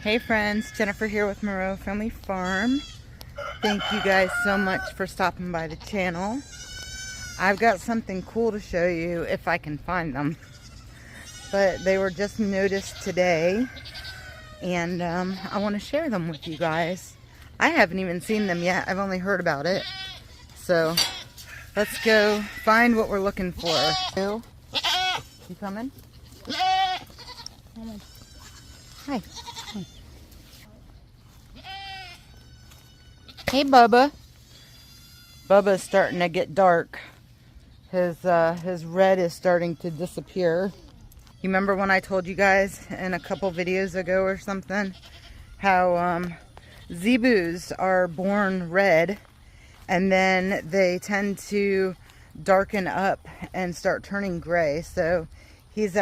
Hey friends, Jennifer here with Moreau Family Farm. Thank you guys so much for stopping by the channel. I've got something cool to show you if I can find them. But they were just noticed today and I want to share them with you guys. I haven't even seen them yet. I've only heard about it. So let's go find what we're looking for. You coming? Hi. Hey, Bubba. Bubba's starting to get dark. His red is starting to disappear. You remember when I told you guys in a couple videos ago or something how zebus are born red and then they tend to darken up and start turning gray. So he's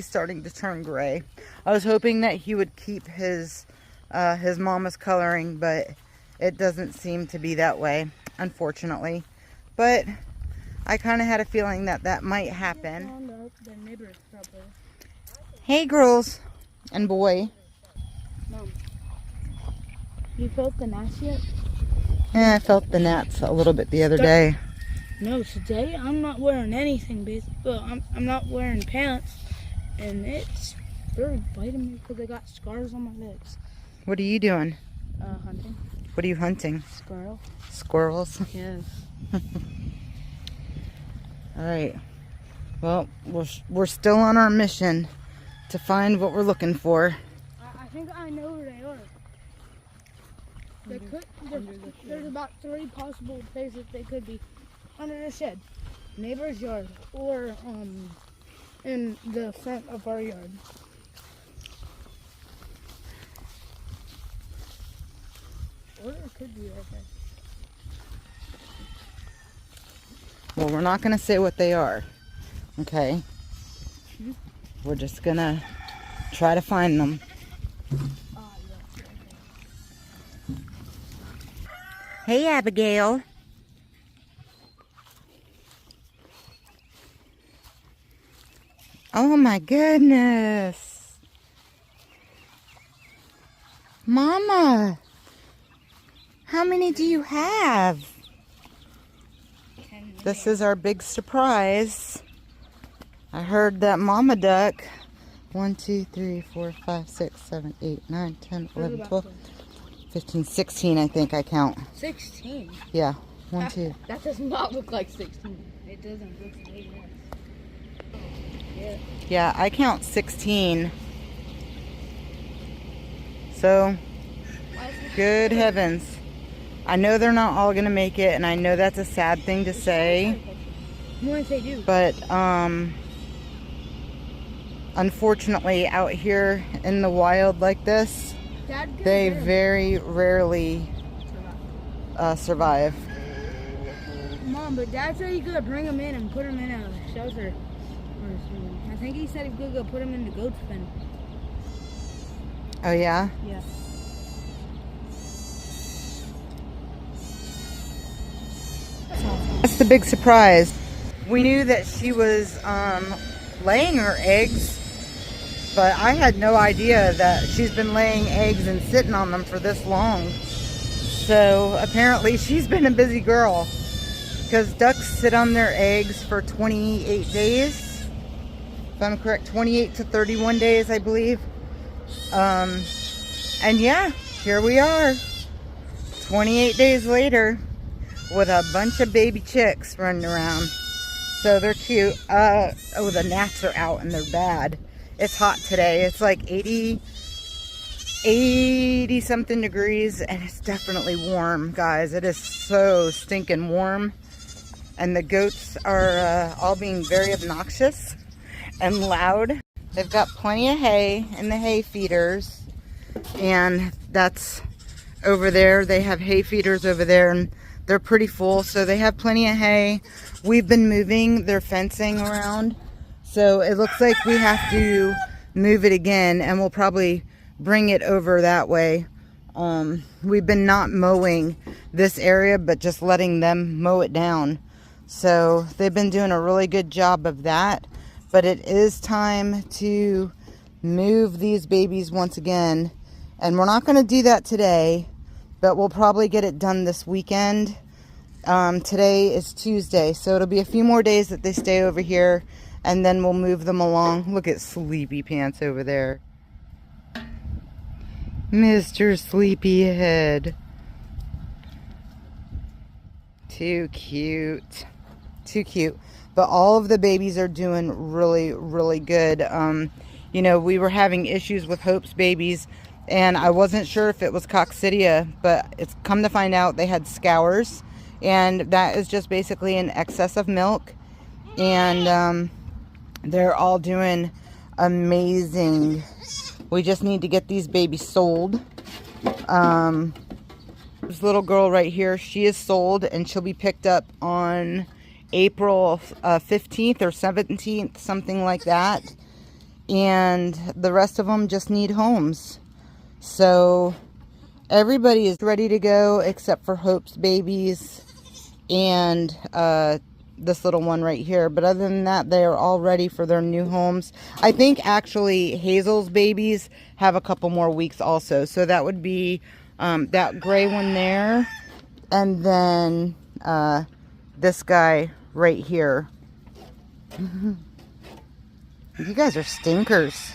starting to turn gray. I was hoping that he would keep his mama's coloring, but it doesn't seem to be that way, unfortunately. But I kind of had a feeling that that might happen. Hey, girls and boy. Mom, you felt the gnats yet? Yeah, I felt the gnats a little bit the other day. No, today I'm not wearing anything, but I'm not wearing pants, and they're biting me because I got scars on my legs. What are you doing? Hunting. What are you hunting? Squirrel. Squirrels? Yes. All right. Well, we're still on our mission to find what we're looking for. I think I know where they are. There's about 3 possible places they could be. Under the shed, neighbor's yard, or in the front of our yard. Or it could be right there. Well, we're not going to say what they are, okay? We're just going to try to find them. Hey, Abigail. Oh my goodness. Mama, how many do you have? This is our big surprise. I heard that mama duck. 1, 2, 3, 4, 5, 6, 7, 8, 9, 10, 11, 12, 15, 16, I think I count. 16? Yeah, 1, 2. That does not look like 16. It doesn't look like it. Yeah, I count 16. So, good heavens. I know they're not all going to make it, and I know that's a sad thing to say. Once they do. But, unfortunately, out here in the wild like this, they very rarely survive. Mom, but Dad said you could bring them in and put them in a shelter. I think he said he could go put them in the goat's pen. Oh, yeah? Yeah. That's the big surprise. We knew that she was laying her eggs, but I had no idea that she's been laying eggs and sitting on them for this long. So apparently she's been a busy girl, because ducks sit on their eggs for 28 days. If I'm correct, 28 to 31 days, I believe. And yeah, here we are, 28 days later, with a bunch of baby chicks running around. So they're cute. Oh, the gnats are out and they're bad. It's hot today. It's like 80 something degrees, and it's definitely warm, guys. It is so stinking warm. And the goats are all being very obnoxious and loud. They've got plenty of hay in the hay feeders, and that's over there. They have hay feeders over there, and they're pretty full, so they have plenty of hay. We've been moving their fencing around, so it looks like we have to move it again, and we'll probably bring it over that way. We've been not mowing this area, but just letting them mow it down. So they've been doing a really good job of that. But it is time to move these babies once again And we're not going to do that today, but we'll probably get it done this weekend. Today is Tuesday, so it'll be a few more days that they stay over here, and then we'll move them along. Look at Sleepy Pants over there. Mr. Sleepyhead. Too cute. Too cute. But all of the babies are doing really, really good. You know, we were having issues with Hope's babies, and I wasn't sure if it was coccidia, but it's come to find out they had scours, and that is just basically an excess of milk. And they're all doing amazing. We just need to get these babies sold. This little girl right here, she is sold, and she'll be picked up on April 15th or 17th, something like that. And the rest of them just need homes. So everybody is ready to go except for Hope's babies and this little one right here. But other than that, they are all ready for their new homes. I think actually Hazel's babies have a couple more weeks also. So that would be that gray one there, and then this guy right here. You guys are stinkers.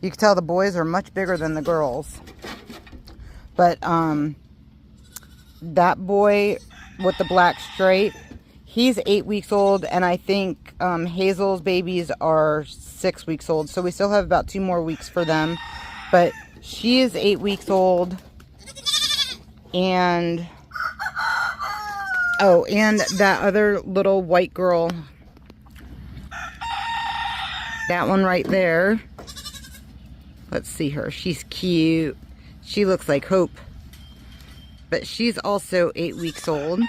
You can tell the boys are much bigger than the girls. But that boy with the black stripe, he's 8 weeks old, and I think Hazel's babies are 6 weeks old. So we still have about 2 more weeks for them. But she is 8 weeks old. And oh, and that other little white girl, that one right there, let's see her, she's cute. She looks like Hope, but she's also 8 weeks old.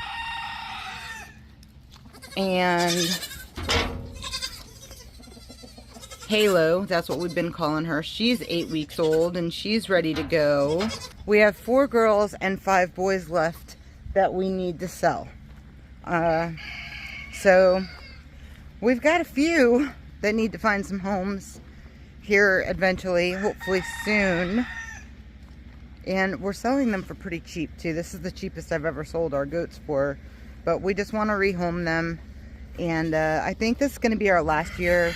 And Halo, that's what we've been calling her, she's 8 weeks old, and she's ready to go. We have 4 girls and 5 boys left that we need to sell. So we've got a few that need to find some homes here eventually, hopefully soon. And we're selling them for pretty cheap too. This is the cheapest I've ever sold our goats for. But we just want to rehome them. And I think this is going to be our last year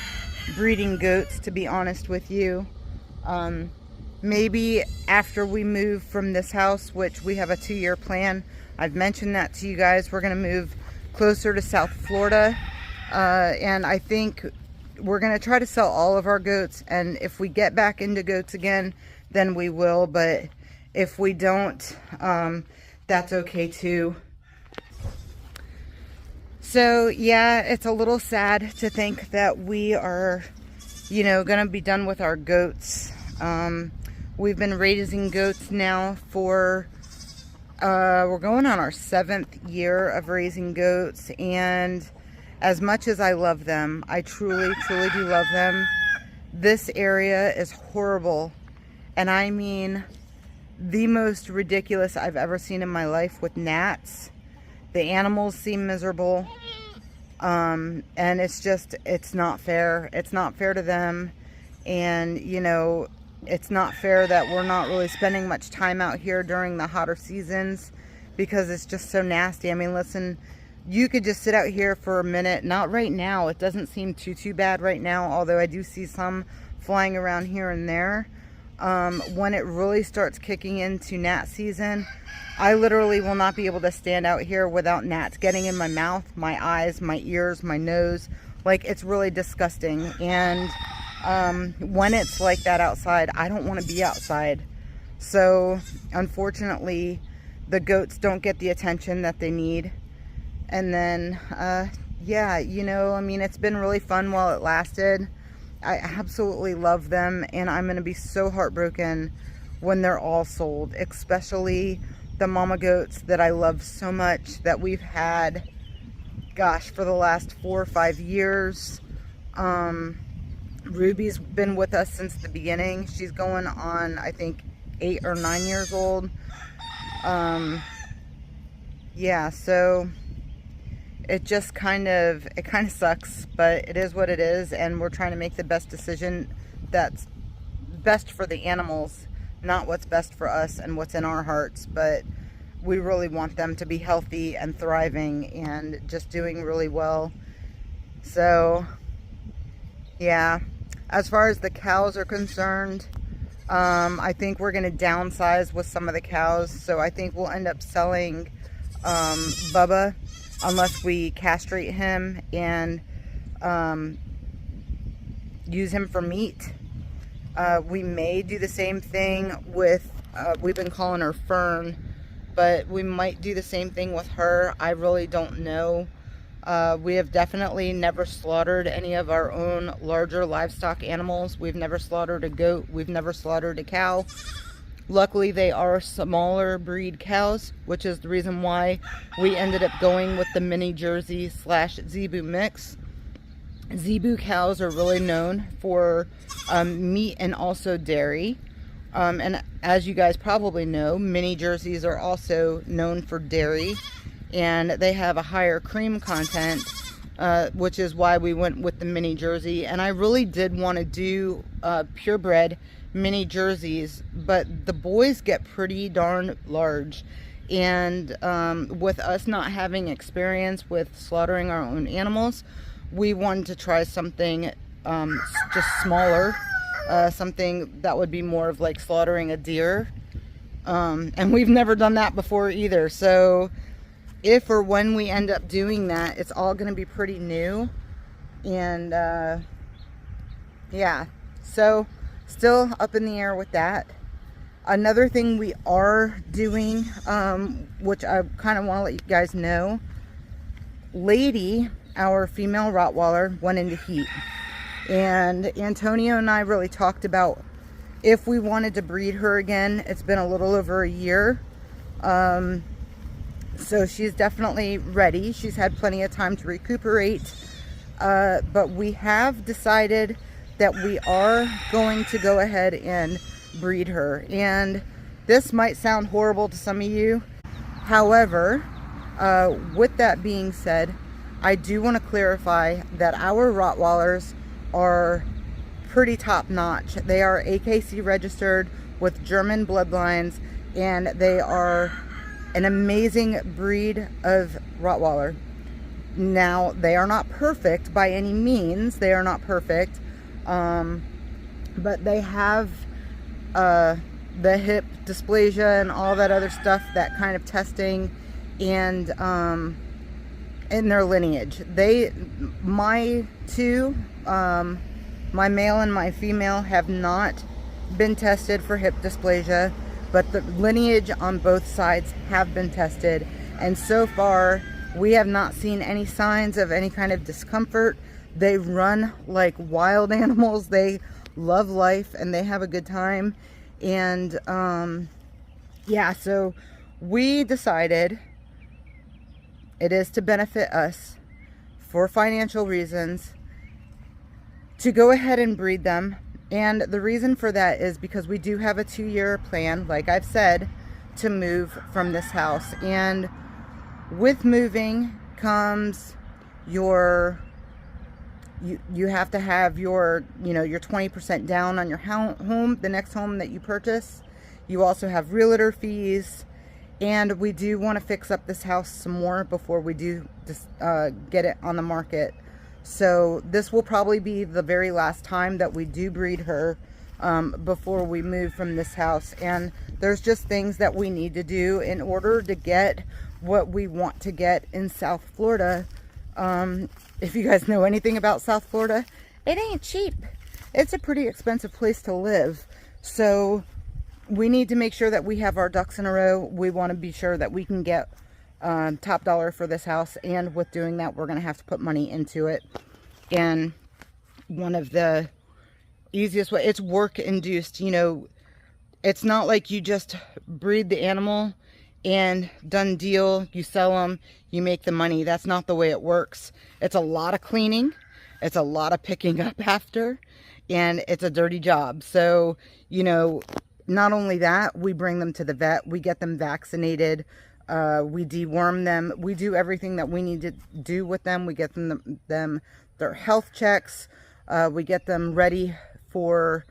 breeding goats, to be honest with you. Maybe after we move from this house, which we have a 2-year plan. I've mentioned that to you guys. We're going to move closer to South Florida. And I think we're going to try to sell all of our goats. And if we get back into goats again, then we will. But if we don't, that's okay too. So yeah, it's a little sad to think that we are, you know, going to be done with our goats. We've been raising goats now for, we're going on our 7th year of raising goats. And as much as I love them, I truly, truly do love them, this area is horrible. And I mean, the most ridiculous I've ever seen in my life with gnats. The animals seem miserable. And it's just, it's not fair. It's not fair to them. And, you know, it's not fair that we're not really spending much time out here during the hotter seasons because it's just so nasty. I mean, listen, you could just sit out here for a minute. Not right now. It doesn't seem too bad right now, although I do see some flying around here and there. When it really starts kicking into gnat season, I literally will not be able to stand out here without gnats getting in my mouth, my eyes, my ears, my nose. Like, it's really disgusting. And when it's like that outside, I don't want to be outside. So unfortunately, the goats don't get the attention that they need. And then yeah, you know, I mean, it's been really fun while it lasted. I absolutely love them, and I'm going to be so heartbroken when they're all sold, especially the mama goats that I love so much that we've had, gosh, for the last 4 or 5 years. Ruby's been with us since the beginning. She's going on, I think, 8 or 9 years old. Yeah, so it just kind of sucks, but it is what it is, and we're trying to make the best decision that's best for the animals not what's best for us and what's in our hearts, but we really want them to be healthy and thriving and just doing really well. So yeah, as far as the cows are concerned, I think we're going to downsize with some of the cows. So I think we'll end up selling Bubba unless we castrate him and use him for meat. We may do the same thing with, we've been calling her Fern, but we might do the same thing with her. I really don't know. We have definitely never slaughtered any of our own larger livestock animals. We've never slaughtered a goat. We've never slaughtered a cow. Luckily, they are smaller breed cows, which is the reason why we ended up going with the mini Jersey / Zebu mix. Zebu cows are really known for meat and also dairy. And as you guys probably know, mini Jerseys are also known for dairy, and they have a higher cream content, which is why we went with the mini Jersey. And I really did want to do purebred mini Jerseys, but the boys get pretty darn large. And with us not having experience with slaughtering our own animals, we wanted to try something just smaller, something that would be more of like slaughtering a deer. And we've never done that before either. So if or when we end up doing that, it's all going to be pretty new. And yeah, so still up in the air with that. Another thing we are doing, which I kind of want to let you guys know, Lady, our female Rottweiler, went into heat. And Antonio and I really talked about if we wanted to breed her again. It's been a little over a year. So she's definitely ready. She's had plenty of time to recuperate. But we have decided that we are going to go ahead and breed her. And this might sound horrible to some of you. However, with that being said, I do want to clarify that our Rottweilers are pretty top notch. They are AKC registered with German bloodlines, and they are an amazing breed of Rottweiler. Now, they are not perfect by any means. They are not perfect. But they have the hip dysplasia and all that other stuff, that kind of testing, and in their lineage. My two, my male and my female, have not been tested for hip dysplasia, but the lineage on both sides have been tested, and so far we have not seen any signs of any kind of discomfort. They run like wild animals. They love life and they have a good time. And yeah, so we decided it is to benefit us for financial reasons to go ahead and breed them. And the reason for that is because we do have a 2-year plan, like I've said, to move from this house. And with moving comes your, you have to have your, your 20% down on your home, the next home that you purchase. You also have realtor fees. And we do want to fix up this house some more before we do just, get it on the market. So this will probably be the very last time that we do breed her before we move from this house. And there's just things that we need to do in order to get what we want to get in South Florida. If you guys know anything about South Florida, it ain't cheap. It's a pretty expensive place to live. So we need to make sure that we have our ducks in a row. We want to be sure that we can get top dollar for this house, and with doing that, we're going to have to put money into it. And one of the easiest way, it's work induced. It's not like you just breed the animal and done deal, you sell them, you make the money. That's not the way it works. It's a lot of cleaning, it's a lot of picking up after, and it's a dirty job. So not only that, we bring them to the vet, we get them vaccinated, we deworm them, we do everything that we need to do with them. We get them their health checks, we get them ready for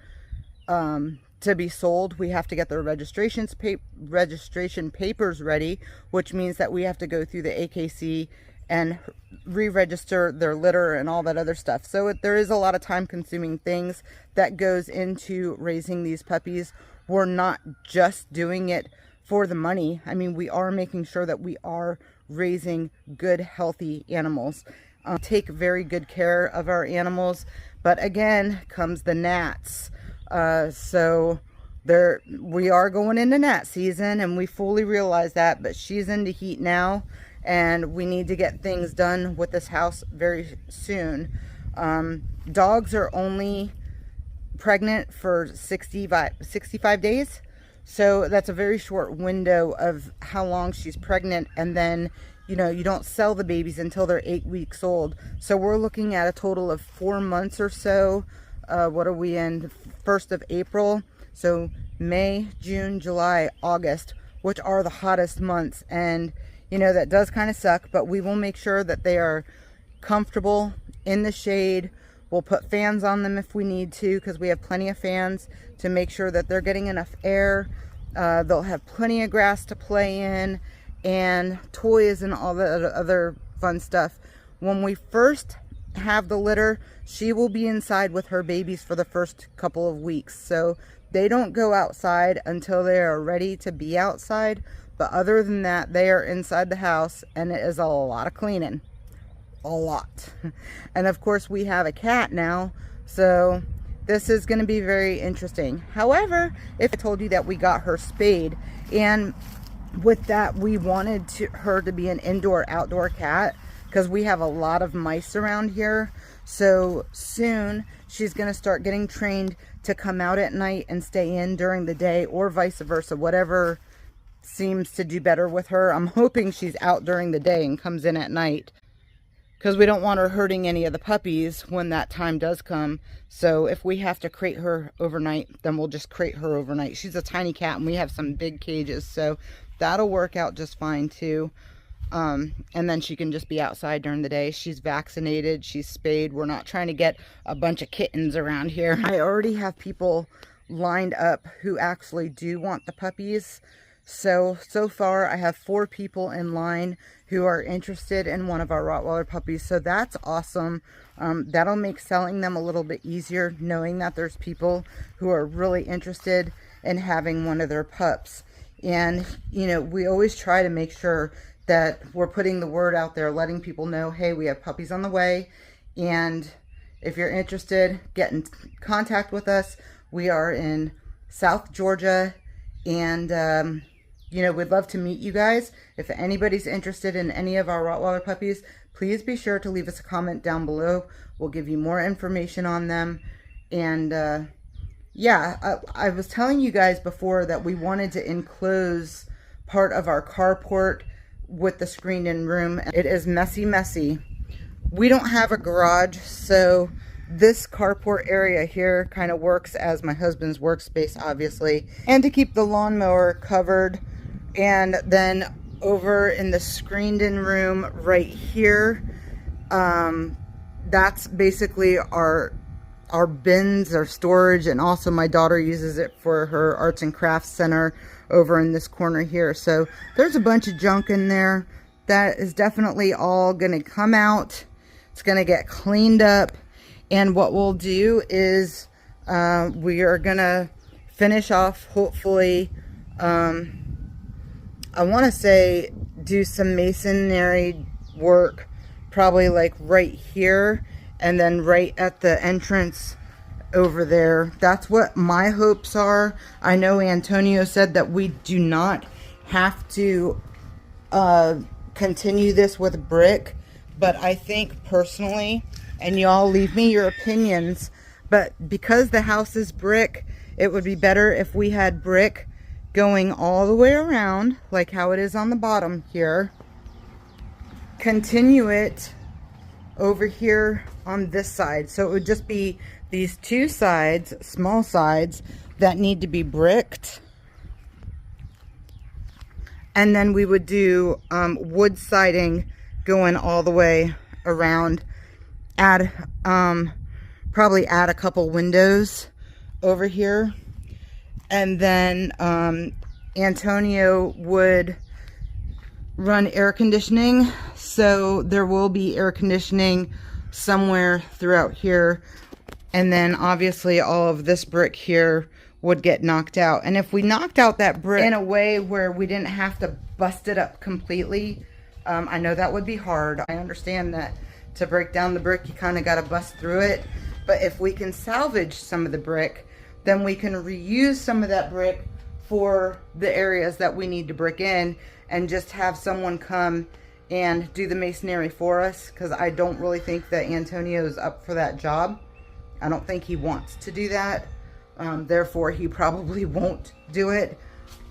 to be sold, we have to get their registration papers ready, which means that we have to go through the AKC and re-register their litter and all that other stuff. So there is a lot of time-consuming things that goes into raising these puppies. We're not just doing it for the money. I mean, we are making sure that we are raising good, healthy animals. Take very good care of our animals, but again comes the gnats. So we are going into gnat season, and we fully realize that, but she's into heat now, and we need to get things done with this house very soon. Dogs are only pregnant for 65 days. So that's a very short window of how long she's pregnant, and then, you know, you don't sell the babies until they're 8 weeks old. So we're looking at a total of 4 months or so. What are we in? 1st of April. So May, June, July, August, which are the hottest months. And, you know, that does kind of suck, but we will make sure that they are comfortable in the shade. We'll put fans on them if we need to, because we have plenty of fans to make sure that they're getting enough air. They'll have plenty of grass to play in, and toys and all the other fun stuff. When we first have the litter, she will be inside with her babies for the first couple of weeks. So they don't go outside until they are ready to be outside. But other than that, they are inside the house, and it is a lot of cleaning. A lot. And of course we have a cat now, so this is going to be very interesting. However, if I told you that we got her spayed, and with that we wanted her to be an indoor-outdoor cat, because we have a lot of mice around here. So soon she's going to start getting trained to come out at night and stay in during the day, or vice versa, whatever seems to do better with her. I'm hoping she's out during the day and comes in at night, because we don't want her hurting any of the puppies when that time does come. So if we have to crate her overnight, then we'll just crate her overnight. She's a tiny cat, and we have some big cages, so that'll work out just fine too. And then she can just be outside during the day. She's vaccinated, she's spayed. We're not trying to get a bunch of kittens around here. I already have people lined up who actually do want the puppies. So far I have 4 people in line who are interested in one of our Rottweiler puppies. So that's awesome. That'll make selling them a little bit easier, knowing that there's people who are really interested in having one of their pups. And, you know, we always try to make sure that we're putting the word out there, letting people know, hey, we have puppies on the way. And if you're interested, get in contact with us. We are in South Georgia, and you know, we'd love to meet you guys. If anybody's interested in any of our Rottweiler puppies, please be sure to leave us a comment down below. We'll give you more information on them. And yeah, I was telling you guys before that we wanted to enclose part of our carport with the screened-in room. It is messy. We don't have a garage, so this carport area here kind of works as my husband's workspace, obviously, and to keep the lawnmower covered. And then over in the screened-in room right here, that's basically our bins, our storage, and also my daughter uses it for her arts and crafts center over in this corner here. So there's a bunch of junk in there that is definitely all going to come out. It's going to get cleaned up, and what we'll do is we are going to finish off, hopefully, I want to say do some masonry work, probably like right here, and then right at the entrance over there. That's what my hopes are. I know Antonio said that we do not have to continue this with brick, but I think personally, and y'all leave me your opinions, but because the house is brick, it would be better if we had brick going all the way around, like how it is on the bottom here. Continue it over here on this side. So it would just be these 2 sides, small sides, that need to be bricked. And then we would do wood siding going all the way around. Probably add a couple windows over here. And then Antonio would run air conditioning, so there will be air conditioning somewhere throughout here. And then obviously all of this brick here would get knocked out. And if we knocked out that brick in a way where we didn't have to bust it up completely, I know that would be hard. I understand that to break down the brick, you kind of got to bust through it. But if we can salvage some of the brick, then we can reuse some of that brick for the areas that we need to brick in, and just have someone come and do the masonry for us, because I don't really think that Antonio is up for that job. I don't think he wants to do that. Therefore, he probably won't do it.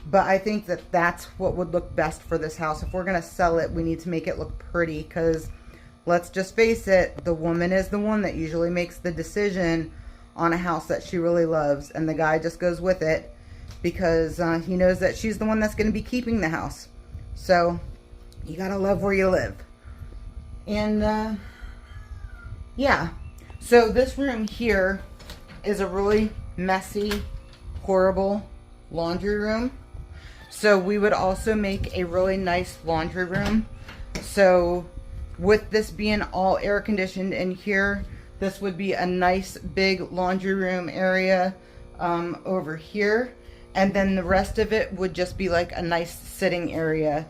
But I think that that's what would look best for this house. If we're going to sell it, we need to make it look pretty, because let's just face it, the woman is the one that usually makes the decision on a house that she really loves, and the guy just goes with it because he knows that she's the one that's going to be keeping the house. So you gotta love where you live. And yeah, so this room here is a really messy, horrible laundry room. So we would also make a really nice laundry room. So with this being all air conditioned in here, this would be a nice big laundry room area over here. And then the rest of it would just be like a nice sitting area.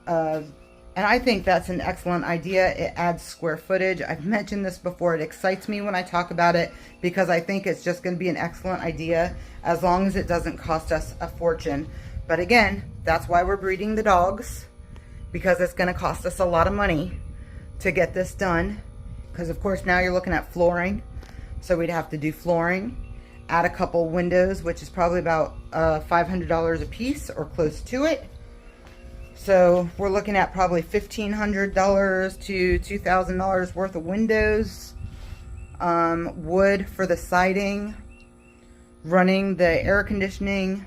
And I think that's an excellent idea. It adds square footage. I've mentioned this before. It excites me when I talk about it, because I think it's just going to be an excellent idea as long as it doesn't cost us a fortune. But again, that's why we're breeding the dogs, because it's going to cost us a lot of money to get this done. Because of course now you're looking at flooring. So we'd have to do flooring. Add a couple windows, which is probably about $500 a piece or close to it. So we're looking at probably $1,500 to $2,000 worth of windows. Wood for the siding, running the air conditioning.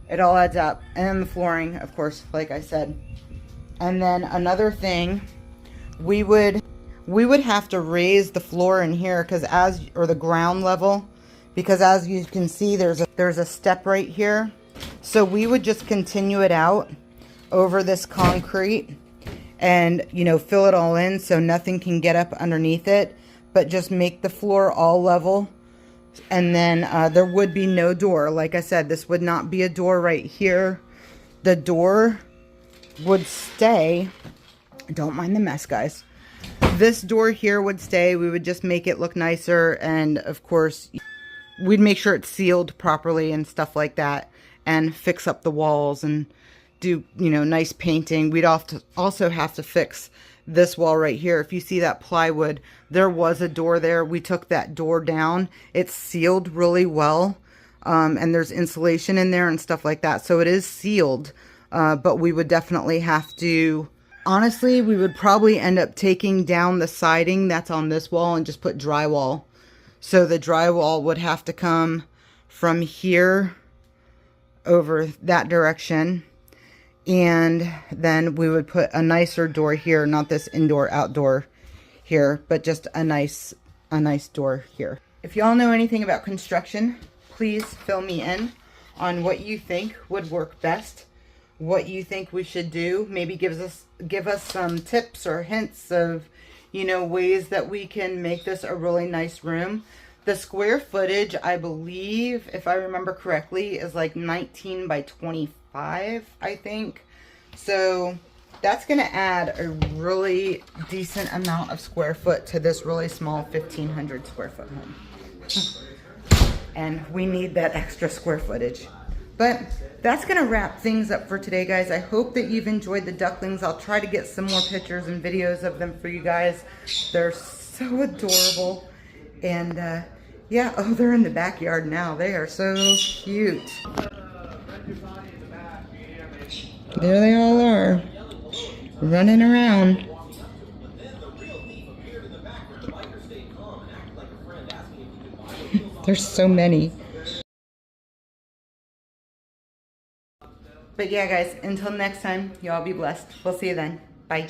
It all adds up. And the flooring, of course, like I said. And then another thing, we would have to raise the floor in here, or the ground level, because as you can see, there's a step right here. So we would just continue it out over this concrete and, you know, fill it all in so nothing can get up underneath it, but just make the floor all level. And then there would be no door. Like I said, this would not be a door right here. The door would stay. Don't mind the mess, guys. This door here would stay. We would just make it look nicer, and of course we'd make sure it's sealed properly and stuff like that, and fix up the walls and do, you know, nice painting. We'd also have to fix this wall right here. If you see that plywood, there was a door there. We took that door down. It's sealed really well, and there's insulation in there and stuff like that, so it is sealed. But we would definitely have to, honestly, we would probably end up taking down the siding that's on this wall and just put drywall. So the drywall would have to come from here over that direction. And then we would put a nicer door here, not this indoor outdoor here, but just a nice door here. If y'all know anything about construction, please fill me in on what you think would work best, what you think we should do. Maybe give us some tips or hints of, you know, ways that we can make this a really nice room. The square footage, I believe, if I remember correctly, is like 19 by 25, I think. So that's going to add a really decent amount of square foot to this really small 1,500 square foot home. And we need that extra square footage. But that's going to wrap things up for today, guys. I hope that you've enjoyed the ducklings. I'll try to get some more pictures and videos of them for you guys. They're so adorable. And yeah, oh, they're in the backyard now. They are so cute. There they all are, running around. There's so many. But yeah, guys, until next time, y'all be blessed. We'll see you then. Bye.